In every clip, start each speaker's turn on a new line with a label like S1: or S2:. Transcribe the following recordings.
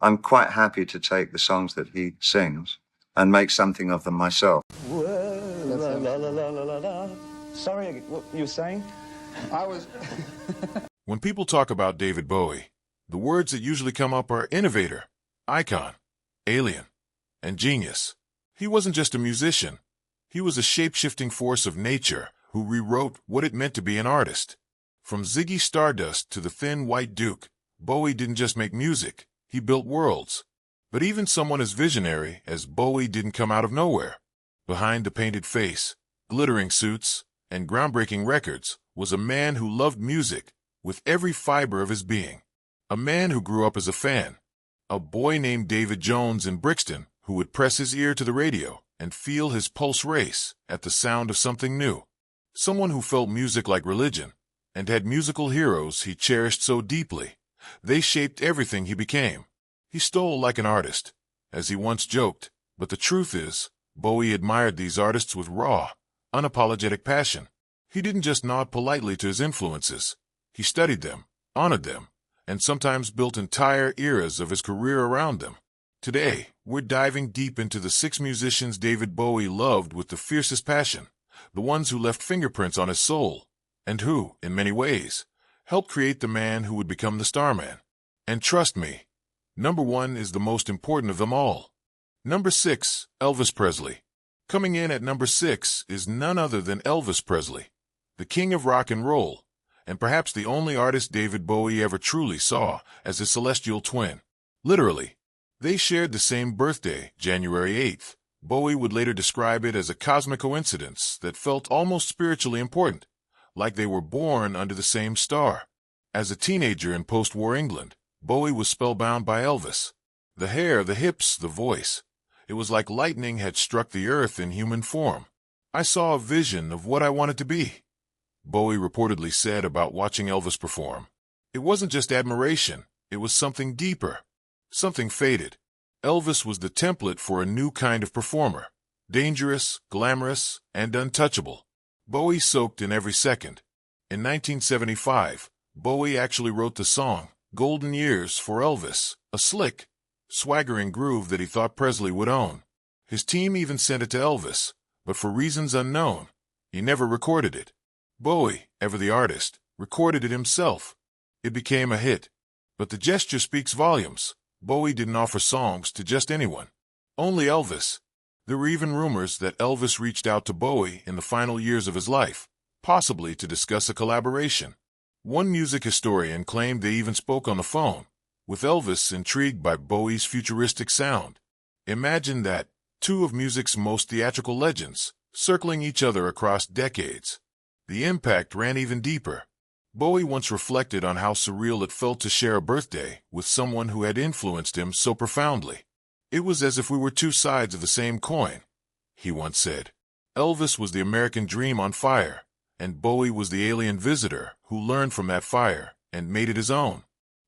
S1: I'm quite happy to take the songs that he sings and make something of them myself.
S2: La, la, la, la, la, la, la. Sorry, what you were saying? I was...
S3: When people talk about David Bowie, the words that usually come up are innovator, icon, alien, and genius. He wasn't just a musician. He was a shape-shifting force of nature who rewrote what it meant to be an artist. From Ziggy Stardust to the Thin White Duke, Bowie didn't just make music, he built worlds. But even someone as visionary as Bowie didn't come out of nowhere. Behind the painted face, glittering suits, and groundbreaking records was a man who loved music with every fiber of his being. A man who grew up as a fan. A boy named David Jones in Brixton who would press his ear to the radio and feel his pulse race at the sound of something new. Someone who felt music like religion and had musical heroes he cherished so deeply. They shaped everything he became. He stole like an artist, as he once joked, but the truth is, Bowie admired these artists with raw, unapologetic passion. He didn't just nod politely to his influences. He studied them, honored them, and sometimes built entire eras of his career around them. Today, we're diving deep into the 6 musicians David Bowie loved with the fiercest passion, the ones who left fingerprints on his soul, and who, in many ways, helped create the man who would become the Starman. And trust me, number 1 is the most important of them all. Number 6, Elvis Presley. Coming in at number 6 is none other than Elvis Presley, the king of rock and roll, and perhaps the only artist David Bowie ever truly saw as his celestial twin. Literally, they shared the same birthday, January 8th. Bowie would later describe it as a cosmic coincidence that felt almost spiritually important, like they were born under the same star. As a teenager in post-war England, Bowie was spellbound by Elvis. The hair, the hips, the voice. It was like lightning had struck the earth in human form. I saw a vision of what I wanted to be, Bowie reportedly said about watching Elvis perform. It wasn't just admiration, it was something deeper, something faded. Elvis was the template for a new kind of performer, dangerous, glamorous, and untouchable. Bowie soaked in every second. In 1975, Bowie actually wrote the song, Golden Years, for Elvis, a slick, swaggering groove that he thought Presley would own. His team even sent it to Elvis, but for reasons unknown, he never recorded it. Bowie, ever the artist, recorded it himself. It became a hit. But the gesture speaks volumes. Bowie didn't offer songs to just anyone. Only Elvis. There were even rumors that Elvis reached out to Bowie in the final years of his life, possibly to discuss a collaboration. One music historian claimed they even spoke on the phone, with Elvis intrigued by Bowie's futuristic sound. Imagine that, 2 of music's most theatrical legends, circling each other across decades. The impact ran even deeper. Bowie once reflected on how surreal it felt to share a birthday with someone who had influenced him so profoundly. It was as if we were 2 sides of the same coin, he once said. Elvis was the American dream on fire, and Bowie was the alien visitor who learned from that fire and made it his own.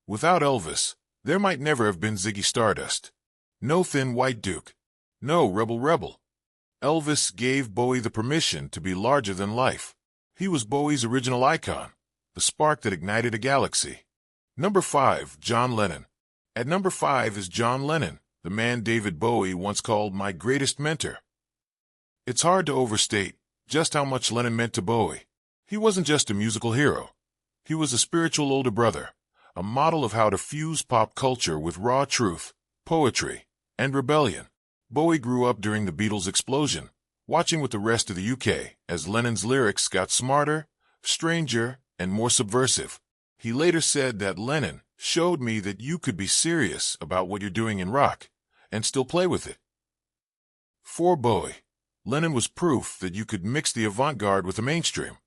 S3: Without Elvis, there might never have been Ziggy Stardust. No Thin White Duke. No Rebel. Elvis gave Bowie the permission to be larger than life. He was Bowie's original icon, the spark that ignited a galaxy. Number 5, John Lennon. At number 5 is John Lennon, the man David Bowie once called my greatest mentor. It's hard to overstate just how much Lennon meant to Bowie. He wasn't just a musical hero. He was a spiritual older brother, a model of how to fuse pop culture with raw truth, poetry, and rebellion. Bowie grew up during the Beatles' explosion, watching with the rest of the UK as Lennon's lyrics got smarter, stranger, and more subversive. He later said that Lennon showed me that you could be serious about what you're doing in rock and still play with it. For Bowie, Lennon was proof that you could mix the avant-garde with the mainstream,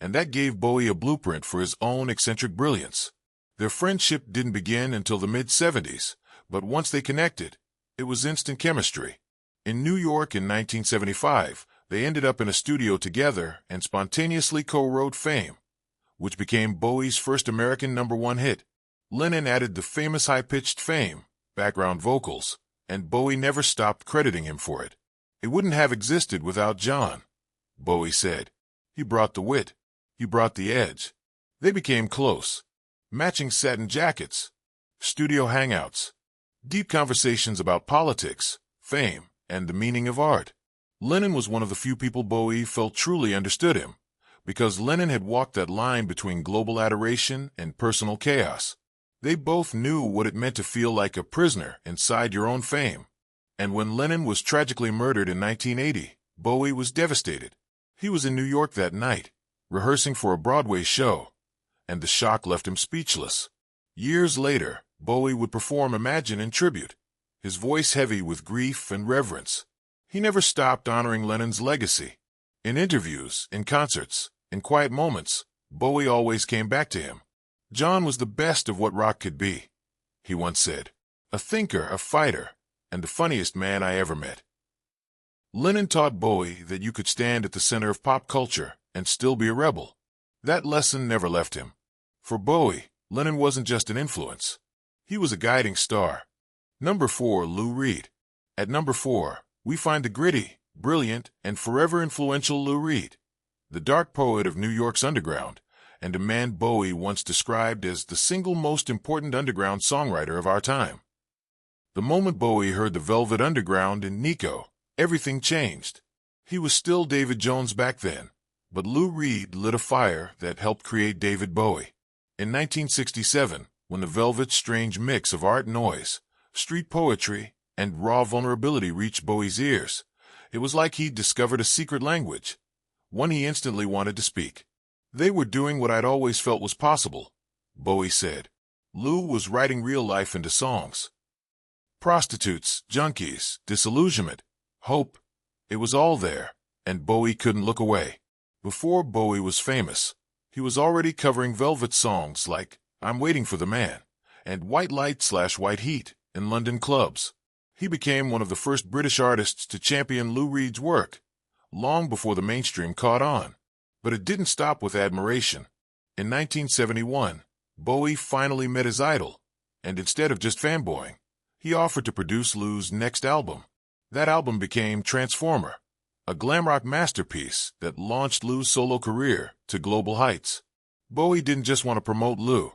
S3: and that gave Bowie a blueprint for his own eccentric brilliance. Their friendship didn't begin until the mid-70s, but once they connected, it was instant chemistry. In New York in 1975, they ended up in a studio together and spontaneously co-wrote Fame, which became Bowie's first American #1 hit. Lennon added the famous high-pitched Fame, background vocals, and Bowie never stopped crediting him for it. It wouldn't have existed without John, Bowie said. He brought the wit. He brought the edge. They became close. Matching satin jackets. Studio hangouts. Deep conversations about politics, fame, and the meaning of art. Lennon was one of the few people Bowie felt truly understood him, because Lennon had walked that line between global adoration and personal chaos. They both knew what it meant to feel like a prisoner inside your own fame. And when Lennon was tragically murdered in 1980, Bowie was devastated. He was in New York that night, rehearsing for a Broadway show, and the shock left him speechless. Years later, Bowie would perform Imagine in tribute, his voice heavy with grief and reverence. He never stopped honoring Lennon's legacy. In interviews, in concerts, in quiet moments, Bowie always came back to him. John was the best of what rock could be, he once said. A thinker, a fighter, and the funniest man I ever met. Lennon taught Bowie that you could stand at the center of pop culture and still be a rebel. That lesson never left him. For Bowie, Lennon wasn't just an influence. He was a guiding star. Number 4, Lou Reed. At number 4, we find the gritty, brilliant, and forever influential Lou Reed, the dark poet of New York's underground, and a man Bowie once described as the single most important underground songwriter of our time. The moment Bowie heard the Velvet Underground in Nico, everything changed. He was still David Jones back then, but Lou Reed lit a fire that helped create David Bowie. In 1967, when the Velvet's strange mix of art noise, street poetry, and raw vulnerability reached Bowie's ears, it was like he'd discovered a secret language, one he instantly wanted to speak. They were doing what I'd always felt was possible, Bowie said. Lou was writing real life into songs. Prostitutes, junkies, disillusionment, hope. It was all there, and Bowie couldn't look away. Before Bowie was famous, he was already covering Velvet songs like I'm Waiting for the Man and White Light/White Heat in London clubs. He became one of the first British artists to champion Lou Reed's work, long before the mainstream caught on. But it didn't stop with admiration. In 1971, Bowie finally met his idol, and instead of just fanboying, he offered to produce Lou's next album. That album became Transformer, a glam rock masterpiece that launched Lou's solo career to global heights. Bowie didn't just want to promote Lou.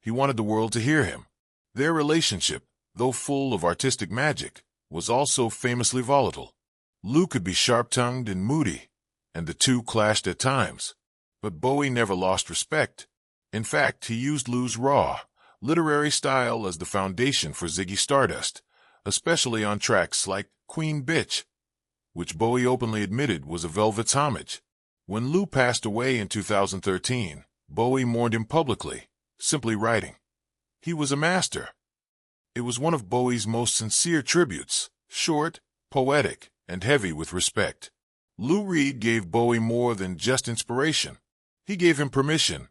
S3: He wanted the world to hear him. Their relationship, though full of artistic magic, was also famously volatile. Lou could be sharp-tongued and moody, and the two clashed at times. But Bowie never lost respect. In fact, he used Lou's raw, literary style as the foundation for Ziggy Stardust, especially on tracks like Queen Bitch, which Bowie openly admitted was a Velvet's homage. When Lou passed away in 2013, Bowie mourned him publicly, simply writing, "He was a master." It was one of Bowie's most sincere tributes, short, poetic, and heavy with respect. Lou Reed gave Bowie more than just inspiration. He gave him permission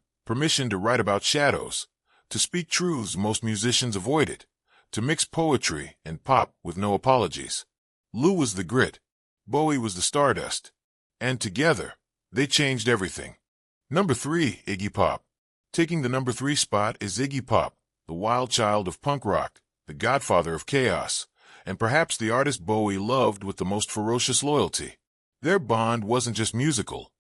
S3: to write about shadows, to speak truths most musicians avoided, to mix poetry and pop with no apologies. Lou was the grit, Bowie was the stardust, and together, they changed everything. Number 3, Iggy Pop. Taking the number 3 spot is Iggy Pop, the wild child of punk rock, the godfather of chaos, and perhaps the artist Bowie loved with the most ferocious loyalty. Their bond wasn't just musical.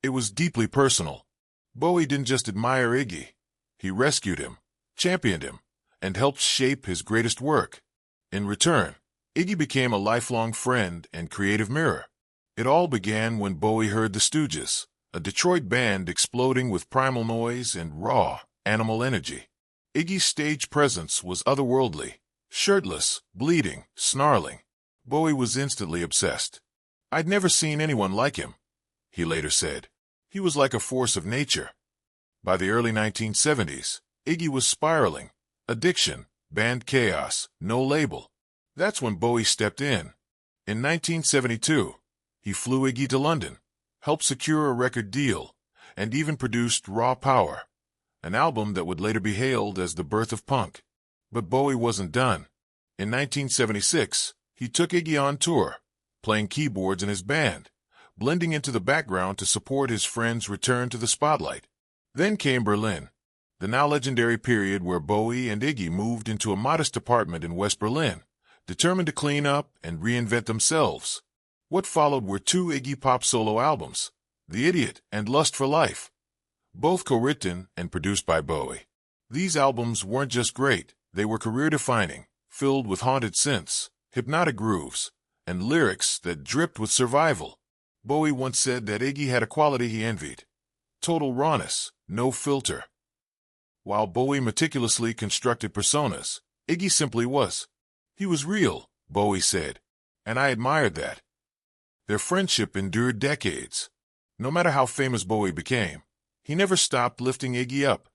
S3: It was deeply personal. Bowie didn't just admire Iggy. He rescued him, championed him, and helped shape his greatest work. In return, Iggy became a lifelong friend and creative mirror. It all began when Bowie heard the Stooges, a Detroit band exploding with primal noise and raw, animal energy. Iggy's stage presence was otherworldly, shirtless, bleeding, snarling. Bowie was instantly obsessed. "I'd never seen anyone like him," he later said. "He was like a force of nature." By the early 1970s, Iggy was spiraling. Addiction, band chaos, no label. That's when Bowie stepped in. In 1972, he flew Iggy to London, helped secure a record deal, and even produced Raw Power, an album that would later be hailed as the birth of punk. But Bowie wasn't done. In 1976, he took Iggy on tour, playing keyboards in his band, blending into the background to support his friend's return to the spotlight. Then came Berlin, the now legendary period where Bowie and Iggy moved into a modest apartment in West Berlin, determined to clean up and reinvent themselves. What followed were 2 Iggy Pop solo albums, The Idiot and Lust for Life, both co-written and produced by Bowie. These albums weren't just great, they were career-defining, filled with haunted synths, hypnotic grooves, and lyrics that dripped with survival. Bowie once said that Iggy had a quality he envied: total rawness, no filter. While Bowie meticulously constructed personas, Iggy simply was. He was real, Bowie said, and I admired that. Their friendship endured decades. No matter how famous Bowie became, he never stopped lifting Iggy up.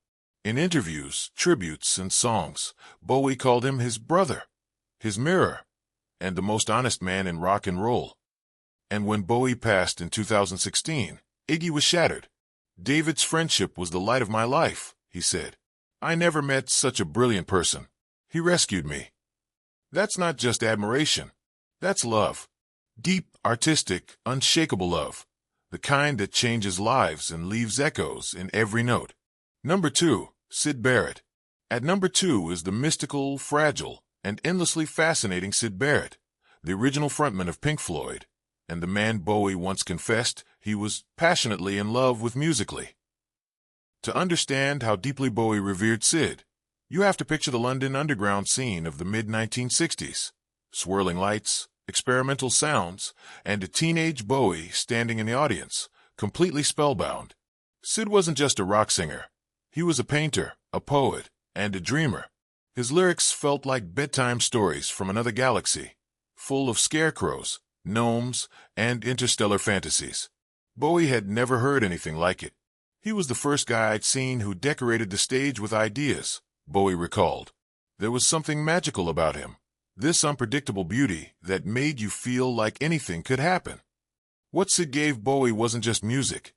S3: In interviews, tributes, and songs, Bowie called him his brother, his mirror, and the most honest man in rock and roll. And when Bowie passed in 2016, Iggy was shattered. "David's friendship was the light of my life," he said. "I never met such a brilliant person. He rescued me." That's not just admiration. That's love. Deep, artistic, unshakable love. The kind that changes lives and leaves echoes in every note. Number 2, Sid Barrett. At number 2 is the mystical, fragile, and endlessly fascinating Sid Barrett, the original frontman of Pink Floyd, and the man Bowie once confessed he was passionately in love with musically. To understand how deeply Bowie revered Sid, you have to picture the London underground scene of the mid-1960s. Swirling lights, experimental sounds, and a teenage Bowie standing in the audience, completely spellbound. Sid wasn't just a rock singer. He was a painter, a poet, and a dreamer. His lyrics felt like bedtime stories from another galaxy, full of scarecrows, gnomes, and interstellar fantasies. Bowie had never heard anything like it. He was the first guy I'd seen who decorated the stage with ideas, Bowie recalled. There was something magical about him, this unpredictable beauty that made you feel like anything could happen. What Sid gave Bowie wasn't just music.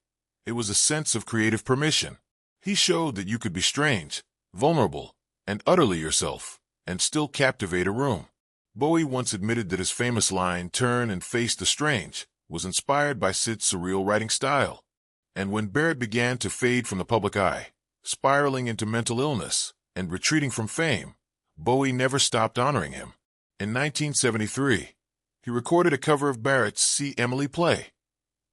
S3: It was a sense of creative permission. He showed that you could be strange, vulnerable, and utterly yourself, and still captivate a room. Bowie once admitted that his famous line, "Turn and face the strange," was inspired by Sid's surreal writing style. And when Barrett began to fade from the public eye, spiraling into mental illness, and retreating from fame, Bowie never stopped honoring him. In 1973, he recorded a cover of Barrett's "See Emily Play,"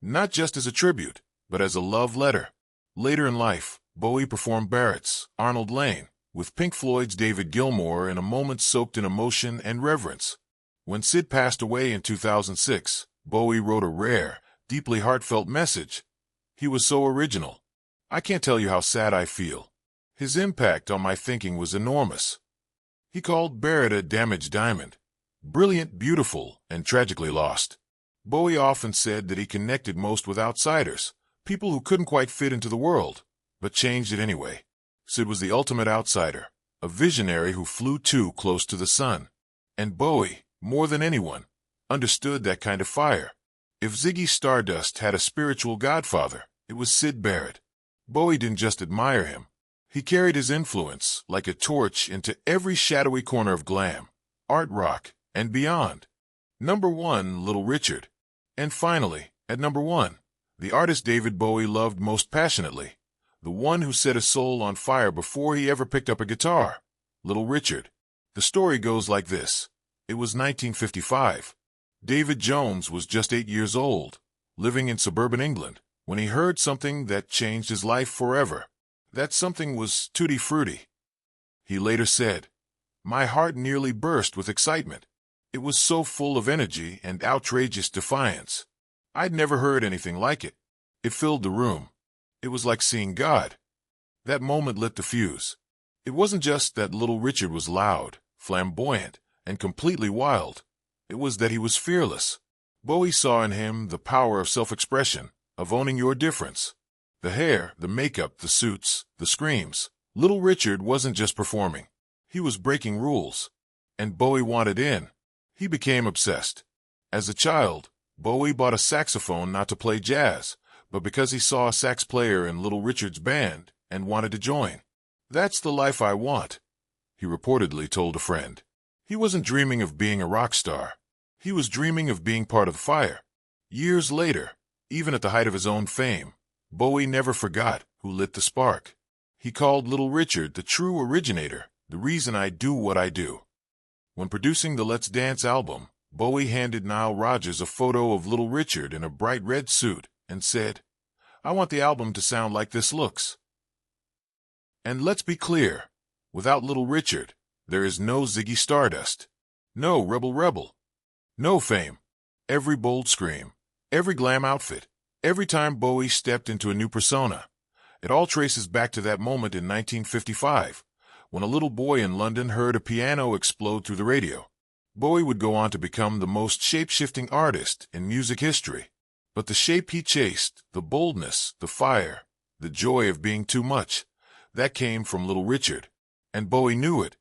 S3: not just as a tribute, but as a love letter. Later in life, Bowie performed Barrett's "Arnold Lane" with Pink Floyd's David Gilmour in a moment soaked in emotion and reverence. When Sid passed away in 2006, Bowie wrote a rare, deeply heartfelt message. He was so original. "I can't tell you how sad I feel. His impact on my thinking was enormous." He called Barrett a damaged diamond, brilliant, beautiful, and tragically lost. Bowie often said that he connected most with outsiders, people who couldn't quite fit into the world, but changed it anyway. Sid was the ultimate outsider, a visionary who flew too close to the sun. And Bowie, more than anyone, understood that kind of fire. If Ziggy Stardust had a spiritual godfather, it was Sid Barrett. Bowie didn't just admire him. He carried his influence like a torch into every shadowy corner of glam, art rock, and beyond. Number 1, Little Richard. And finally, at number 1, the artist David Bowie loved most passionately, the one who set his soul on fire before he ever picked up a guitar, Little Richard. The story goes like this. It was 1955. David Jones was just 8 years old, living in suburban England, when he heard something that changed his life forever. That something was Tutti Frutti. He later said, "My heart nearly burst with excitement. It was so full of energy and outrageous defiance. I'd never heard anything like it. It filled the room. It was like seeing God." That moment lit the fuse. It wasn't just that Little Richard was loud, flamboyant, and completely wild. It was that he was fearless. Bowie saw in him the power of self-expression, of owning your difference. The hair, the makeup, the suits, the screams. Little Richard wasn't just performing. He was breaking rules. And Bowie wanted in. He became obsessed. As a child, Bowie bought a saxophone not to play jazz, but because he saw a sax player in Little Richard's band and wanted to join. "That's the life I want," he reportedly told a friend. He wasn't dreaming of being a rock star. He was dreaming of being part of the fire. Years later, even at the height of his own fame, Bowie never forgot who lit the spark. He called Little Richard the true originator, the reason I do what I do. When producing the Let's Dance album, Bowie handed Nile Rodgers a photo of Little Richard in a bright red suit and said, "I want the album to sound like this looks." And let's be clear, without Little Richard, There is no Ziggy Stardust, no Rebel Rebel, no fame. Every bold scream, every glam outfit, every time Bowie stepped into a new persona, it all traces back to that moment in 1955, when a little boy in London heard a piano explode through the radio. Bowie would go on to become the most shape-shifting artist in music history. But the shape he chased, the boldness, the fire, the joy of being too much, that came from Little Richard. And Bowie knew it.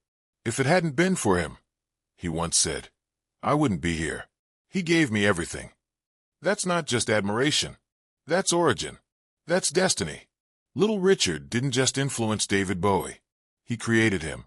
S3: If it hadn't been for him, he once said, I wouldn't be here. He gave me everything. That's not just admiration. That's origin. That's destiny. Little Richard didn't just influence David Bowie. He created him.